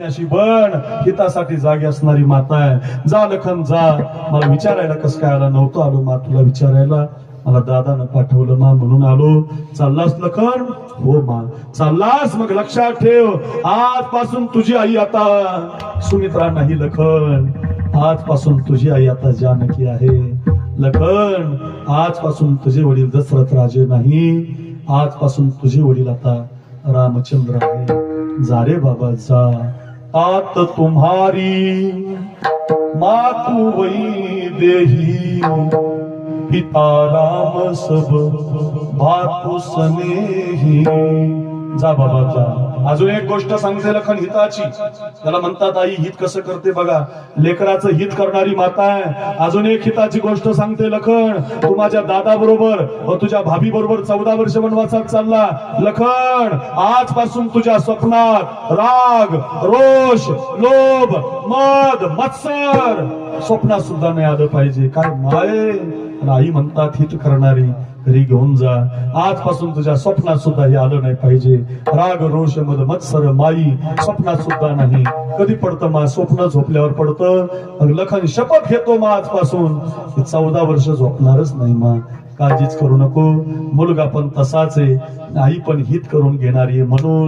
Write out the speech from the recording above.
अशी बन हितासाठी जागी असणारी माता आहे. जा लखन जा. मला विचारायला कसं काय आला नव्हतं आलो मा तुला विचारायला. मला दादानं पाठवलं मा म्हणून आलो. चाललास लखन? हो मा. चाललास? मग लक्षात ठेव आजपासून तुझी आई आता सुमित्रा नाही लखन. आजपासून तुझी आई आता जानकी आहे. लखन आजपासून तुझे वडील दशरथ राजे नाही. आजपासून तुझे वडील आता रामचंद्र आहे. जा रे बाबा जा. तात तुम्हारी मातु वही देही पिता राम सब भातु स्नेही. जा बाबा जा. अजून एक गोष्ट सांगते लखन हिताची. त्याला म्हणतात आई हित कसं करते बघा. लेकराचं हित करणारी माता आहे. अजून एक हिताची गोष्ट सांगते लखन. तू माझ्या दादा बरोबर व तुझ्या भाभी बरोबर 14 वर्ष वनवासात चालला. लखन आजपासून तुझ्या स्वप्नात राग रोष लोभ मद मत्सर स्वप्नात सुद्धा नाही आलं पाहिजे. काय माये. आई म्हणतात हित करणारी घरी घेऊन जा. आजपासून तुझ्या स्वप्नात सुद्धा हे आलं नाही पाहिजे. राग रोष मद मत्सर माई स्वप्नात सुद्धा नाही. कधी पडतं मा? स्वप्न झोपल्यावर पडतं. मग लखन शपथ घेतो मा आजपासून 14 वर्ष झोपणारच नाही मा. काळजीच करू नको. मुलगा पण तसाच आहे. आई पण हित करून घेणारी म्हणून